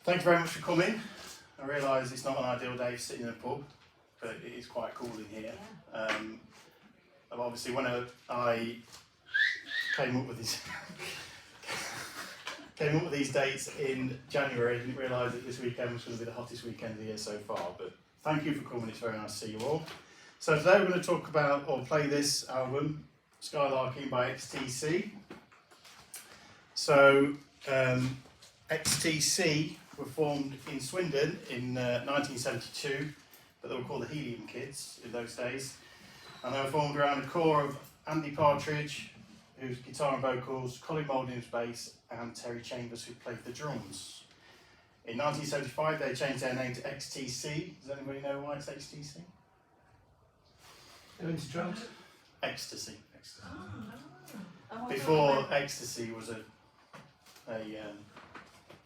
Thank you very much for coming. I realise it's not an ideal day sitting in a pub, but it is quite cool in here. Obviously, when I came up with these dates in January, I didn't realise that this weekend was going to be the hottest weekend of the year so far. But thank you for coming. It's very nice to see you all. So today we're going to talk about or play this album, Skylarking by XTC. So XTC were formed in Swindon in 1972, but they were called the Helium Kids in those days. And they were formed around a core of Andy Partridge, who's guitar and vocals, Colin Moulding's bass, and Terry Chambers, who played the drums. In 1975, they changed their name to XTC. Does anybody know why it's XTC? Into drugs? Ecstasy. Before ecstasy was a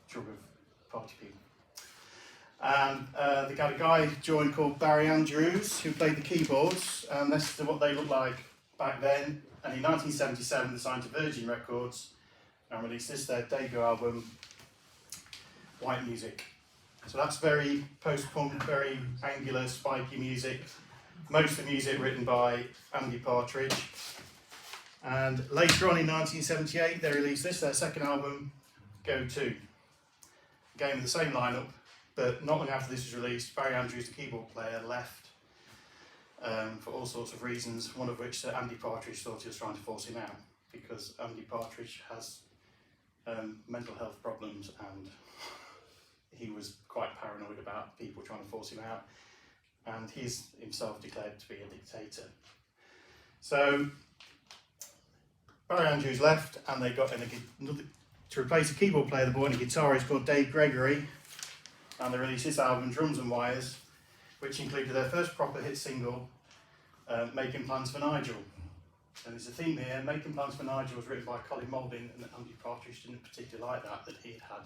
drug of party people. And they got a guy joined called Barry Andrews, who played the keyboards, and this is what they looked like back then. And in 1977 they signed to Virgin Records and released their debut album, White Music. So that's very post-punk, very angular, spiky music. Most of the music written by Andy Partridge. And later on in 1978 they released their second album, Go To. Again with the same lineup, but not long after this was released, Barry Andrews, the keyboard player, left for all sorts of reasons, one of which that Andy Partridge thought he was trying to force him out, because Andy Partridge has mental health problems and he was quite paranoid about people trying to force him out, and he's himself declared to be a dictator. So Barry Andrews left and they got another, to replace a keyboard player, they brought in a guitarist called Dave Gregory, and they released this album, Drums and Wires, which included their first proper hit single, Making Plans for Nigel. And there's a theme here. Making Plans for Nigel was written by Colin Moulding, and Andy Partridge didn't particularly like that he'd had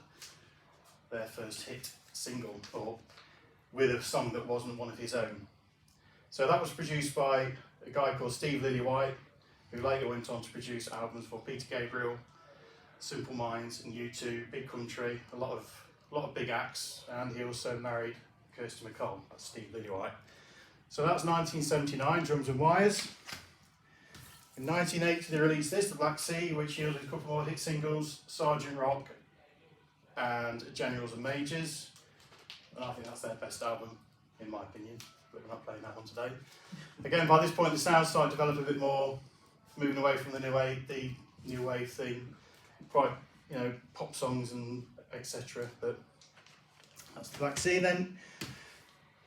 their first hit single, or with a song that wasn't one of his own. So that was produced by a guy called Steve Lillywhite, who later went on to produce albums for Peter Gabriel, Simple Minds, and U2, Big Country, a lot of big acts, and he also married Kirsty MacColl, that's Steve Lillywhite. So that was 1979, Drums and Wires. In 1980 they released this, The Black Sea, which yielded a couple more hit singles, Sergeant Rock and Generals and Majors. And I think that's their best album, in my opinion, but we're not playing that one today. Again, by this point the sound started to develop a bit more, moving away from the new wave thing, quite, pop songs and etc. But that's The Black Sea. Then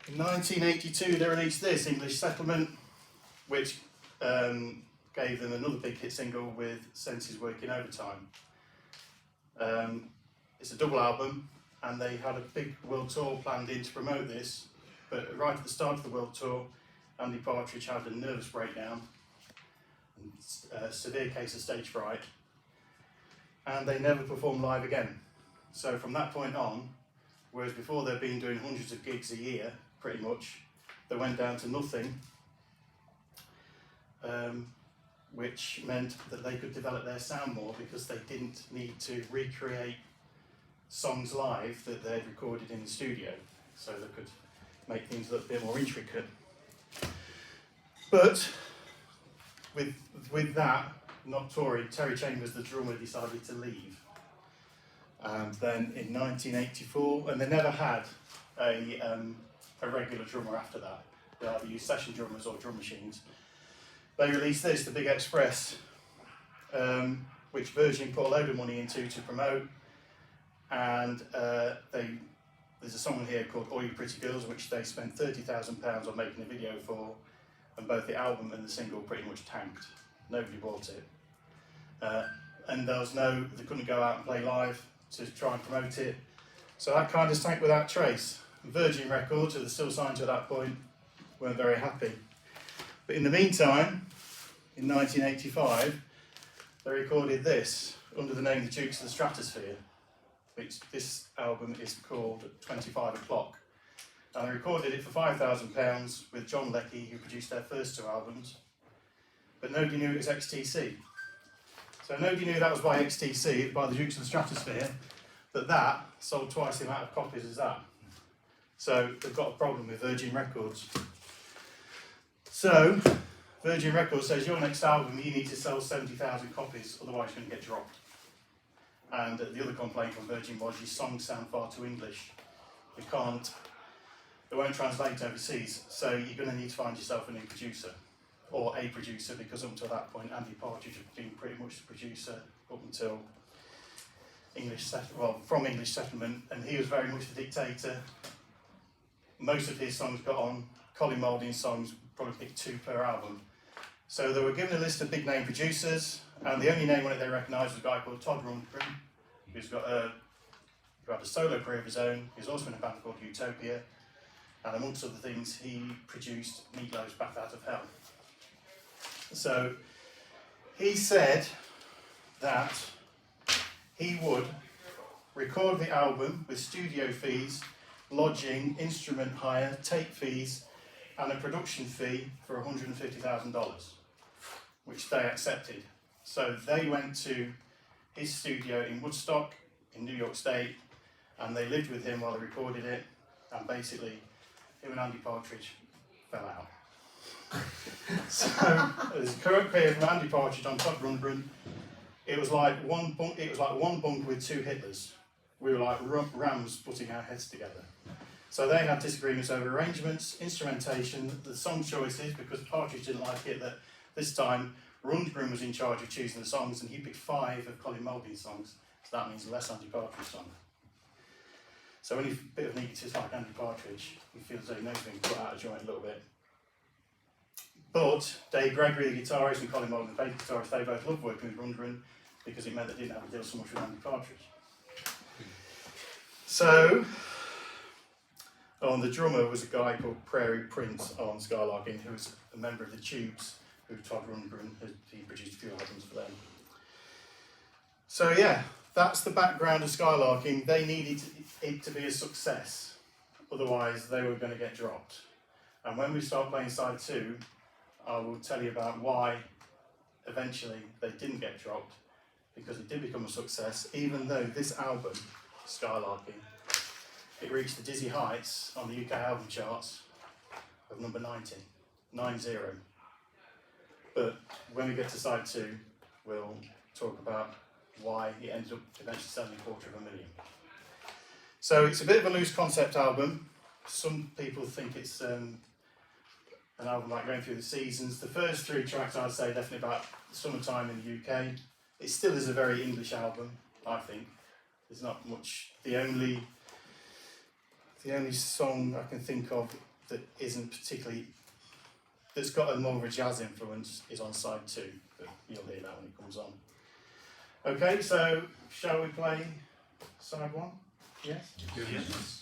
in 1982 they released this, English Settlement, which gave them another big hit single with Senses Working Overtime. It's a double album, and they had a big world tour planned in to promote this, but right at the start of the world tour, Andy Partridge had a nervous breakdown, and a severe case of stage fright, and they never performed live again. So from that point on, whereas before they'd been doing hundreds of gigs a year, pretty much, they went down to nothing, which meant that they could develop their sound more, because they didn't need to recreate songs live that they'd recorded in the studio, so they could make things look a bit more intricate. But with that, not touring, Terry Chambers, the drummer, decided to leave. And then in 1984, and they never had a regular drummer after that. They either used session drummers or drum machines. They released this, The Big Express, which Virgin put a load of money into to promote. And there's a song here called All You Pretty Girls, which they spent £30,000 on making a video for, and both the album and the single pretty much tanked. Nobody bought it. And they couldn't go out and play live to try and promote it. So that kind of sank without trace. Virgin Records, who were still signed to at that point, weren't very happy. But in the meantime, in 1985, they recorded this under the name The Dukes of the Stratosphere, which this album is called 25 O'Clock. And they recorded it for £5,000 with John Leckie, who produced their first two albums. But nobody knew it was XTC. So nobody knew that was by XTC, by the Dukes of the Stratosphere, that sold twice the amount of copies as that. So they've got a problem with Virgin Records. So Virgin Records says your next album you need to sell 70,000 copies, otherwise you're going to get dropped. And the other complaint from Virgin was your songs sound far too English. They won't translate overseas, so you're going to need to find yourself a new producer, or a producer, because up until that point Andy Partridge had been pretty much the producer up until from English Settlement, and he was very much the dictator. Most of his songs got on. Colin Moulding's songs probably picked 2 per album. So they were given a list of big name producers, and the only name on it they recognised was a guy called Todd Rundgren, who had a solo career of his own. He was also in a band called Utopia, and amongst other things, he produced Meatloaf's Bat Out of Hell. So he said that he would record the album with studio fees, lodging, instrument hire, tape fees, and a production fee for $150,000, which they accepted. So they went to his studio in Woodstock, in New York State, and they lived with him while they recorded it, and basically him and Andy Partridge fell out. So there's a current period from Andy Partridge on Todd Rundgren. It was like one bunk with 2 Hitlers. We were like rams putting our heads together. So they had disagreements over arrangements, instrumentation, the song choices, because Partridge didn't like it that this time Rundgren was in charge of choosing the songs, and he picked 5 of Colin Moulding's songs. So that means less Andy Partridge songs. So any bit of an egotist like Andy Partridge, he feels that he knows being put out of joint a little bit. But Dave Gregory, the guitarist, and Colin Moulding, the bass guitarist, they both loved working with Rundgren because it meant they didn't have to deal so much with Andy Partridge. So, the drummer was a guy called Prairie Prince on Skylarking, who was a member of the Tubes, who Todd Rundgren, he produced a few albums for them. So yeah, that's the background of Skylarking. They needed it to be a success, otherwise they were going to get dropped. And when we start playing side 2, I will tell you about why eventually they didn't get dropped, because it did become a success, even though this album, Skylarking, it reached the dizzy heights on the UK album charts of number 90. But when we get to side 2, we'll talk about why it ended up eventually selling $250,000. So it's a bit of a loose concept album. Some people think it's an album like going through the seasons. The first 3 tracks I'd say definitely about summertime in the UK. It still is a very English album, I think. There's not much. The only song I can think of that isn't particularly, that's got a more of a jazz influence is on side 2, but you'll hear that when it comes on. Okay, so shall we play side 1? Yes? Yes.